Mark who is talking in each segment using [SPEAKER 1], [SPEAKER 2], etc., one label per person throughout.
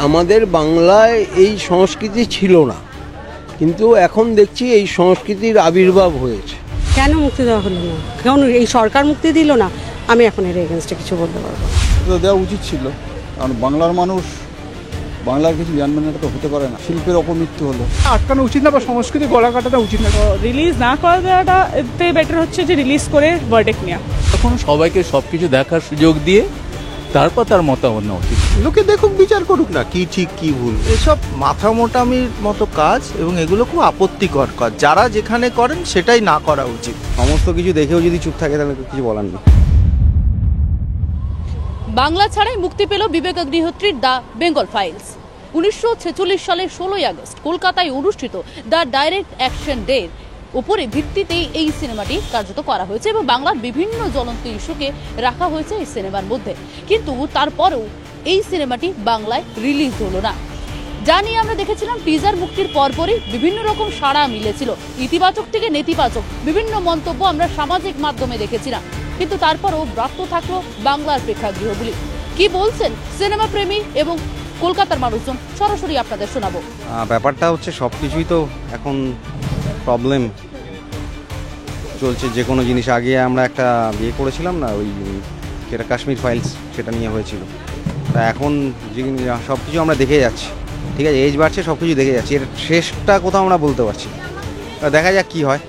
[SPEAKER 1] আমাদের বাংলায় এই সংস্কৃতি ছিল না, কিন্তু এখন দেখছি এই সংস্কৃতির আবির্ভাব হয়েছে।
[SPEAKER 2] কেন মুক্তি দেওয়া হলো না? কেন এই সরকার মুক্তি দিল না? আমি এখন এর এগেনস্টে কিছু বলতে পারবো না।
[SPEAKER 3] তো দেওয়া উচিত ছিল, কারণ বাংলার মানুষ বাংলার কিছু জানবে না, এটা তো হতে পারে না। শিল্পের অপমৃত্যু হলো,
[SPEAKER 4] আটকানো উচিত না বা সংস্কৃতি গলা কাটাটা উচিত না।
[SPEAKER 5] রিলিজ না করা দেওয়াটা এতে বেটার হচ্ছে যে রিলিজ করে ভার্ডিক্ট নেওয়া।
[SPEAKER 6] তখন সবাইকে সবকিছু দেখার সুযোগ দিয়ে তারপর তার মতামত নেওয়া উচিত।
[SPEAKER 7] লোকে দেখুক, বিচার করুক না কি ঠিক কি ভুল। এসব মাথা মোটামির মতো কাজ এবং এগুলো খুব আপত্তিকর কাজ। যারা যেখানে করেন সেটাই না করা উচিত।
[SPEAKER 3] সমস্ত কিছু দেখেও যদি চুপ থাকে তাহলে কিছু বলার নেই।
[SPEAKER 8] বাংলা ছাড়াই মুক্তি পেল বিবেক অগ্নিহোত্রীর দ্য বেঙ্গল ফাইলস। 1946 সালের 16 আগস্ট কলকাতায় অনুষ্ঠিত দ্য ডাইরেক্ট অ্যাকশন ডে উপরে ভিত্তিতেই এই সিনেমাটি কার্যত করা হয়েছে এবং বাংলার বিভিন্ন জ্বলন্ত ইস্যুকে রাখা হয়েছে এই সিনেমার মধ্যে। কিন্তু তারপরেও এই সিনেমাটি বাংলায় রিলিজ হলো না। যা নিয়ে আমরা দেখেছিলাম টিজার মুক্তির পরপরই বিভিন্ন রকম সাড়া মিলেছিল, ইতিবাচক থেকে নেতিবাচক বিভিন্ন মন্তব্য আমরা সামাজিক মাধ্যমে দেখেছিলাম। কিন্তু তারপরও ব্রাত্য থাকলো বাংলার প্রেক্ষাগৃহগুলি। কি বলছেন সিনেমা প্রেমী এবং কলকাতার মানুষজন, সরাসরি আপনাদের শোনাবো।
[SPEAKER 3] ব্যাপারটা হচ্ছে সব কিছুই তো এখন প্রবলেম চলছে। যে কোনো জিনিস, আগে আমরা একটা বিয়ে করেছিলাম না, ওই যেটা কাশ্মীর ফাইলস, সেটা নিয়ে হয়েছিল। তা এখন সব কিছু আমরা দেখে যাচ্ছি, ঠিক আছে, এজ বাড়ছে, সব কিছু দেখে যাচ্ছি। এর শেষটা কোথাও আমরা বলতে পারছি, দেখা যাক কি হয়।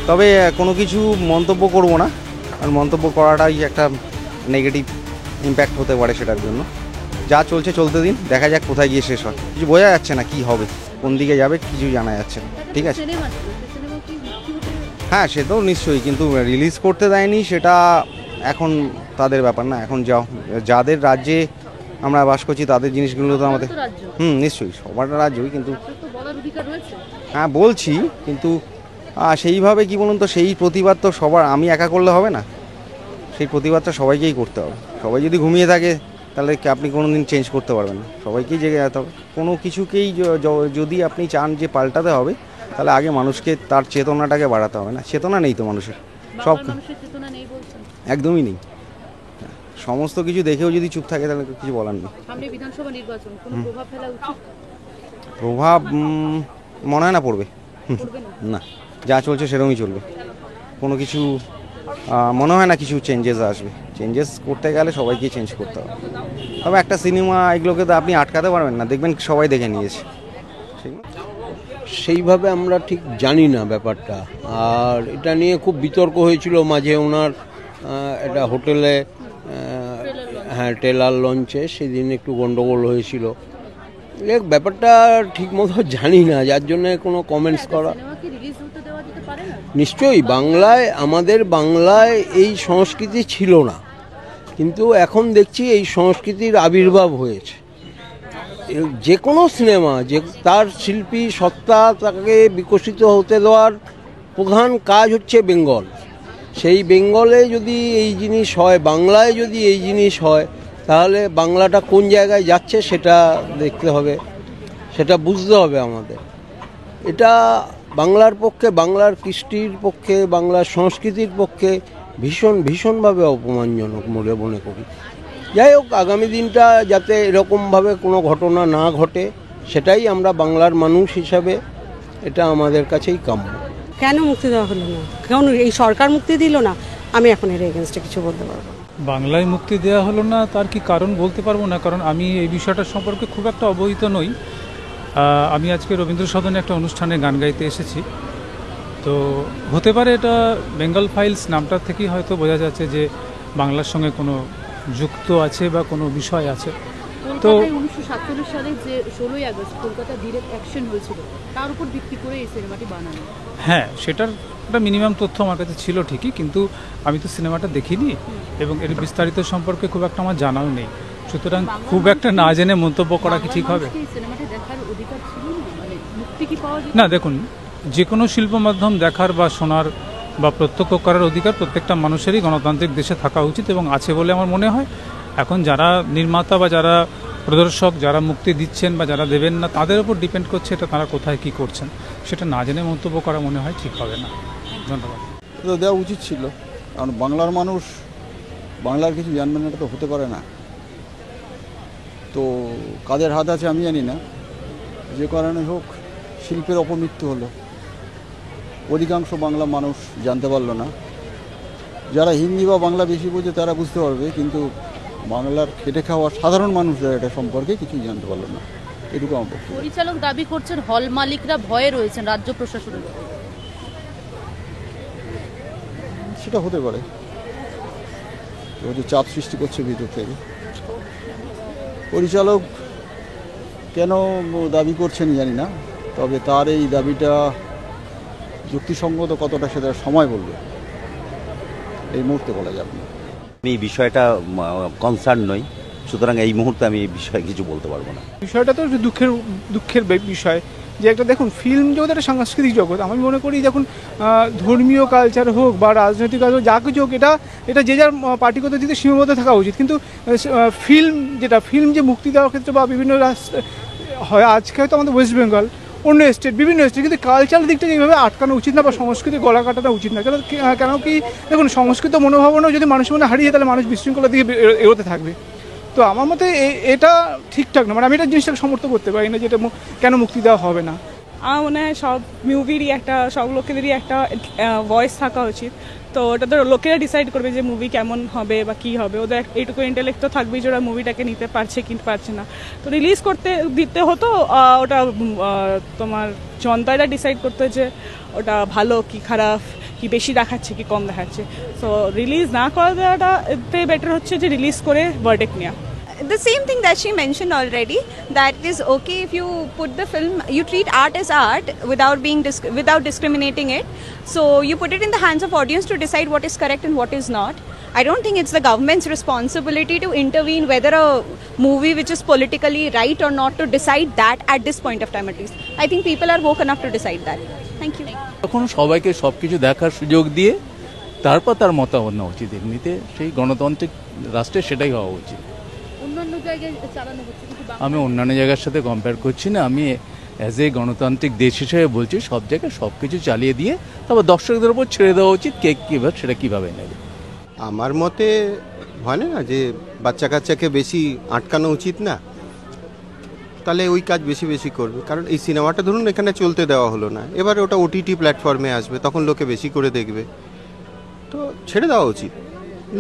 [SPEAKER 3] তবে কোনো কিছু মন্তব্য করব না, আর মন্তব্য করাটাই একটা নেগেটিভ ইম্প্যাক্ট হতে পারে সেটার জন্য। যা চলছে চলতে দিন, দেখা যাক কোথায় গিয়ে শেষ হয়। কিছু বোঝা যাচ্ছে না কি হবে, কোন দিকে যাবে কিছু জানা যাচ্ছে না, ঠিক আছে। হ্যাঁ, সে তো নিশ্চয়ই, কিন্তু রিলিজ করতে দেয়নি সেটা এখন তাদের ব্যাপার না। এখন যাদের রাজ্যে আমরা বাস করছি তাদের জিনিসগুলো তো আমাদের নিশ্চয়ই সবার রাজ্যই, কিন্তু হ্যাঁ বলছি, কিন্তু সেইভাবে কি বলুন তো, সেই প্রতিবাদ তো সবার, আমি একা করলে হবে না। সেই প্রতিবাদটা সবাইকেই করতে হবে। সবাই যদি ঘুমিয়ে থাকে তাহলে আপনি কোনো দিন চেঞ্জ করতে পারবেন না। সবাইকেই জেগে যেতে হবে। কোনো কিছুকেই যদি আপনি চান যে পাল্টাতে হবে, তাহলে আগে মানুষকে তার চেতনাটাকে বাড়াতে হবে। না, চেতনা নেই তো মানুষের, সব একদমই নেই। সমস্ত কিছু দেখেও যদি চুপ থাকে তাহলে কিছু বলার নেই। প্রভাব মনে হয় না পড়বে, না, যা চলছে সেরকমই চলবে। কোনো কিছু মনে হয় না কিছু চেঞ্জেস আসবে। চেঞ্জেস করতে গেলে সবাইকেই চেঞ্জ করতে হবে। তবে একটা সিনেমা এগুলোকে তো আপনি আটকাতে পারবেন না, দেখবেন সবাই দেখে নিয়েছে।
[SPEAKER 1] সেইভাবে আমরা ঠিক জানি না ব্যাপারটা। আর এটা নিয়ে খুব বিতর্ক হয়েছিল মাঝে, ওনার একটা হোটেলে হ্যাঁ ট্রেলার লঞ্চে সেদিন একটু গন্ডগোল হয়েছিল। ব্যাপারটা ঠিক মতো জানি না, যার জন্য কোনো কমেন্টস করা। নিশ্চয়ই বাংলায়, আমাদের বাংলায় এই সংস্কৃতি ছিল না, কিন্তু এখন দেখছি এই সংস্কৃতির আবির্ভাব হয়েছে। যে কোনো সিনেমা, যে তার শিল্পী সত্তা, তাকে বিকশিত হতে দেওয়ার প্রধান কাজ হচ্ছে বেঙ্গল। সেই বেঙ্গলে যদি এই জিনিস হয়, বাংলায় যদি এই জিনিস হয়, তাহলে বাংলাটা কোন জায়গায় যাচ্ছে সেটা দেখতে হবে, সেটা বুঝতে হবে আমাদের। এটা বাংলার পক্ষে, বাংলার কৃষ্টির পক্ষে, বাংলার সংস্কৃতির পক্ষে ভীষণভাবে অপমানজনক বলে মনে করি। যাই হোক, আগামী দিনটা যাতে এরকমভাবে কোনো ঘটনা না ঘটে, সেটাই আমরা বাংলার মানুষ হিসাবে, এটা আমাদের কাছেই কাম্য।
[SPEAKER 2] কেন মুক্তি দেওয়া হলো না? কেন এই সরকার মুক্তি দিল না? আমি এখন এর এগেনস্টে কিছু বলতে পারবো না।
[SPEAKER 4] বাংলায় মুক্তি দেওয়া হলো না তার কি কারণ বলতে পারবো না, কারণ আমি এই বিষয়টা সম্পর্কে খুব একটা অবহিত নই। আমি আজকে রবীন্দ্র সদনে একটা অনুষ্ঠানে গান গাইতে এসেছি, তো হতে পারে এটা বেঙ্গল ফাইলস নামটার থেকেই হয়তো বোঝা যাচ্ছে যে বাংলার সঙ্গে কোনো যুক্ত আছে বা কোনো বিষয় আছে। তো
[SPEAKER 8] 1947 সালে যে 16 আগস্ট কলকাতা ডিরেক্ট অ্যাকশন হয়েছিল, তার উপর ভিত্তি করে এই সিনেমাটি বানানো।
[SPEAKER 4] হ্যাঁ, সেটার একটা মিনিমাম তথ্য আমার কাছে ছিল ঠিকই, কিন্তু আমি তো সিনেমাটা দেখিনি এবং এর বিস্তারিত সম্পর্কে খুব একটা আমার জানাও নেই। সুতরাং খুব একটা না জেনে মন্তব্য করা কি ঠিক হবে? না, দেখুন, যে কোনো শিল্প মাধ্যম দেখার বা শোনার বা প্রত্যক্ষ করার অধিকার প্রত্যেকটা মানুষেরই গণতান্ত্রিক দেশে থাকা উচিত এবং আছে বলে আমার মনে হয়। এখন যারা নির্মাতা বা যারা প্রদর্শক, যারা মুক্তি দিচ্ছেন বা যারা দেবেন না, তাদের উপর ডিপেন্ড করছে এটা তারা কোথায় কি করছেন। সেটা না জেনে মন্তব্য করা মনে হয় ঠিক হবে না। ধন্যবাদ।
[SPEAKER 3] তো দেওয়া উচিত ছিল, কারণ বাংলার মানুষ বাংলার কিছু জানবে না, এটা তো হতে পারে না।
[SPEAKER 9] তো কাদের হাত আছে আমি জানি না, যে কারণে হোক শিল্পের অপমৃত্যু হলো। অধিকাংশ বাংলা মানুষ জানতে পারলো না। যারা হিন্দি বা বাংলা বেশি বোঝে তারা বুঝতে পারবে, কিন্তু বাংলার খেটে খাওয়া সাধারণ মানুষরা এটা সম্পর্কে কিছুই জানতে পারলো না। এটুকু আমার বক্তব্য।
[SPEAKER 8] পরিচালক দাবি করছেন হল মালিকরা ভয়ে রয়েছেন রাজ্য প্রশাসনের।
[SPEAKER 9] সেটা হতে পারে, কেউ যে চাপ সৃষ্টি করছে ভিতর থেকে। পরিচালক কেন দাবি করছেন জানি না, তবে তার এই দাবিটা যুক্তিসঙ্গত কতটা সেটা সময় বলবে, এই মুহূর্তে বলা যাবে না।
[SPEAKER 10] আমি এই বিষয়টা কনসার্ন নই, সুতরাং এই মুহূর্তে আমি এই বিষয়ে কিছু বলতে পারবো না।
[SPEAKER 11] বিষয়টা তো দুঃখের বিষয় যে একটা দেখুন, ফিল্ম জগৎ একটা সাংস্কৃতিক জগৎ। আমি মনে করি দেখুন, ধর্মীয় কালচার হোক বা রাজনৈতিক কাজ হোক, যা কিছু হোক, এটা যে যার পার্টিগত দিকে সীমাবদ্ধ থাকা উচিত। কিন্তু ফিল্ম যে মুক্তি দেওয়ার ক্ষেত্রে বা বিভিন্ন হয়, আজকে হয়তো আমাদের ওয়েস্ট বেঙ্গল, অন্য স্টেট, বিভিন্ন স্টেট, কিন্তু কালচারের দিকটা এইভাবে আটকানো উচিত না বা সংস্কৃতি গলা কাটানো উচিত না। কেন কি দেখুন, সংস্কৃত মনোভাবনাও যদি মানুষের মনে হারিয়ে, তাহলে মানুষ বিশৃঙ্খলার দিকে এগোতে থাকবে। তো আমার মতে এটা ঠিকঠাক না, মানে আমি এটা জিনিসটাকে সমর্থন করতে পারি না, যেটা কেন মুক্তি দেওয়া হবে না।
[SPEAKER 5] আমার মনে হয় সব মুভিরই সব লোকেদেরই একটা ভয়েস থাকা উচিত। তো ওটা তো লোকেরা ডিসাইড করবে যে মুভি কেমন হবে বা কী হবে। ওদের এইটুকু ইন্টেলেক্ট তো থাকবেই যে ওরা মুভিটাকে নিতে পারছে কি পারছে না। তো রিলিজ দিতে হতো, ওটা তোমার জনতারা ডিসাইড করতো যে ওটা ভালো কি খারাপ, কি বেশি দেখাচ্ছে কি কম দেখাচ্ছে। সো রিলিজ না করা দেওয়াটা এতে বেটার হচ্ছে যে রিলিজ করে ভার্ডিক্ট নেওয়া।
[SPEAKER 12] The same thing that she mentioned already, that it is okay if you put the film, you treat art as art without discriminating it. So you put it in the hands of audience to decide what is correct and what is not. I don't think it's the government's responsibility to intervene whether a movie which is politically right or not, to decide that at this point of time at least. I think people are woke enough to decide that. Thank you.
[SPEAKER 6] তখন সবাইকে সবকিছু দেখার সুযোগ দিয়ে তারপর তার মতামত নেওয়া উচিত। এমনিতে সেই গণতান্ত্রিক রাষ্ট্রে সেটাই হওয়া উচিত। আমি অন্যান্য জায়গার সাথে কম্পেয়ার করছি না, আমি অ্যাজ এ গণতান্ত্রিক দেশ হিসেবে বলছি সব জায়গায় সব কিছু চালিয়ে দিয়ে তারপর দর্শকদের উপর ছেড়ে দেওয়া উচিত কে কীভাবে সেটা কীভাবে নেবে।
[SPEAKER 13] আমার মতে হয় না যে বাচ্চা কাচ্চাকে বেশি আটকানো উচিত না, তাহলে ওই কাজ বেশি বেশি করবে। কারণ এই সিনেমাটা ধরুন এখানে চলতে দেওয়া হলো না, এবারে ওটা ওটিটি প্ল্যাটফর্মে আসবে, তখন লোকে বেশি করে দেখবে, তো ছেড়ে দেওয়া উচিত।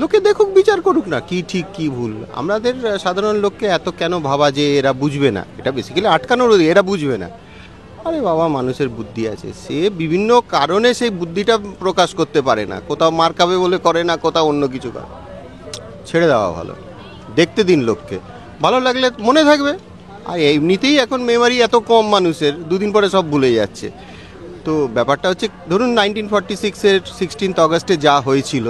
[SPEAKER 13] লোকে দেখুক, বিচার করুক না কি ঠিক কি ভুল। আমাদের সাধারণ লোককে এত কেন ভাবা যে এরা বুঝবে না, এটা বেসিক্যালি আটকানোর, এরা বুঝবে না। আরে বাবা, মানুষের বুদ্ধি আছে, সে বিভিন্ন কারণে সেই বুদ্ধিটা প্রকাশ করতে পারে না, কোথাও মার খাবে বলে করে না, কোথাও অন্য কিছু করে। ছেড়ে দেওয়া ভালো, দেখতে দিন লোককে, ভালো লাগলে মনে থাকবে। আর এমনিতেই এখন মেমোরি এত কম মানুষের, দুদিন পরে সব ভুলে যাচ্ছে। তো ব্যাপারটা হচ্ছে ধরুন 1946-এর 16 অগস্টে যা হয়েছিল,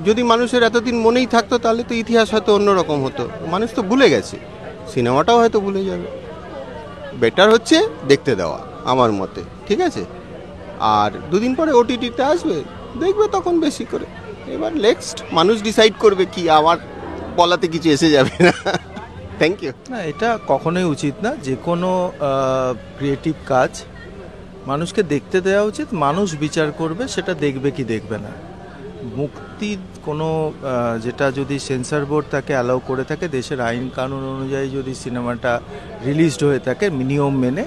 [SPEAKER 13] যদি মানুষের এতদিন মনেই থাকতো তাহলে তো ইতিহাস হয়তো অন্যরকম হতো। মানুষ তো ভুলে গেছে, সিনেমাটাও হয়তো ভুলে যাবে। বেটার হচ্ছে দেখতে দেওয়া আমার মতে, ঠিক আছে। আর দুদিন পরে ওটিটিতে আসবে, দেখবে তখন বেশি করে। এবার নেক্সট মানুষ ডিসাইড করবে, কি আমার বলাতে কিছু এসে যাবে না। Thank you.
[SPEAKER 7] না, এটা কখনোই উচিত না। যে কোনো ক্রিয়েটিভ কাজ মানুষকে দেখতে দেওয়া উচিত, মানুষ বিচার করবে সেটা দেখবে কি দেখবে না। মুক্তির কোনো যেটা যদি সেন্সর বোর্ড তাকে অ্যালাউ করে থাকে, দেশের আইন কানুন অনুযায়ী যদি সিনেমাটা রিলিজড হয়ে থাকে নিয়ম মেনে,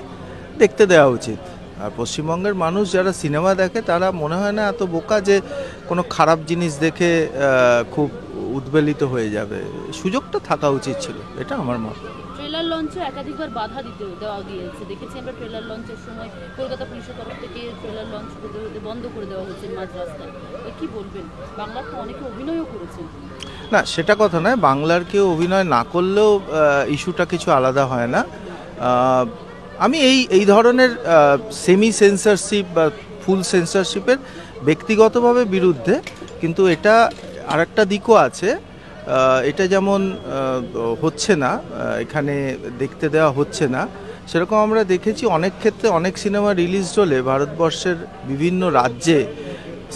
[SPEAKER 7] দেখতে দেওয়া উচিত। আর পশ্চিমবঙ্গের মানুষ যারা সিনেমা দেখে তারা মনে হয় না এত বোকা যে কোনো খারাপ জিনিস দেখে খুব উদ্বেলিত হয়ে যাবে। সুযোগটা থাকা উচিত ছিল, এটা আমার মত।
[SPEAKER 8] ট্রেলার লঞ্চে একাধিকবার বাধা দেওয়া গিয়েছে, দেখেছি আমরা ট্রেলার লঞ্চের সময় কলকাতা পুলিশের তরফ থেকে ট্রেলার লঞ্চ হতে বন্ধ করে দেওয়া হয়েছে মাঝ রাস্তায়। কি বলবেন? বাংলার তো অনেকে অভিনয়ও করেছেন।
[SPEAKER 7] না, সেটা কথা নয়, বাংলার কেউ অভিনয় না করলেও ইস্যুটা কিছু আলাদা হয় না। আমি এই ধরনের সেমি সেন্সরশিপ বা ফুল সেন্সরশিপের ব্যক্তিগতভাবে বিরুদ্ধে, কিন্তু এটা আরেকটা দিকও আছে। এটা যেমন হচ্ছে না, এখানে দেখতে দেওয়া হচ্ছে না, সেরকম আমরা দেখেছি অনেক ক্ষেত্রে অনেক সিনেমা রিলিজ হলে ভারতবর্ষের বিভিন্ন রাজ্যে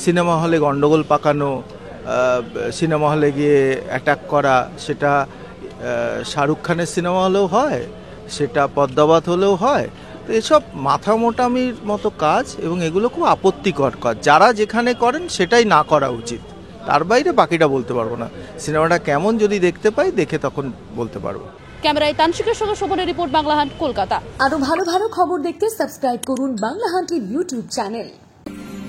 [SPEAKER 7] সিনেমা হলে গণ্ডগোল পাকানো, সিনেমা হলে গিয়ে অ্যাটাক করা, সেটা শাহরুখ খানের সিনেমা হলেও হয়, সেটা পদ্মাবত হলেও হয়। তো এসব মাথা মোটামির মতো কাজ, এবং এগুলো খুব আপত্তিকর কাজ। যারা যেখানে করেন সেটাই না করা উচিত, তার বাইরে বাকিটা বলতে পারবো না। সিনেমাটা কেমন যদি দেখতে পাই, দেখে তখন বলতে পারবো।
[SPEAKER 8] ক্যামেরায় তানসিকের সঙ্গে শোভনের রিপোর্ট, বাংলা হান্ট, কলকাতা।
[SPEAKER 14] আরো ভালো ভালো খবর দেখতে সাবস্ক্রাইব করুন বাংলা হান্টের ইউটিউব চ্যানেল।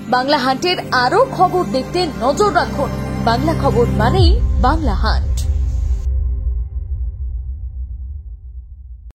[SPEAKER 14] বাংলা হান্টের আরো খবর দেখতে নজর রাখুন। বাংলা খবর মানেই বাংলা হান্ট।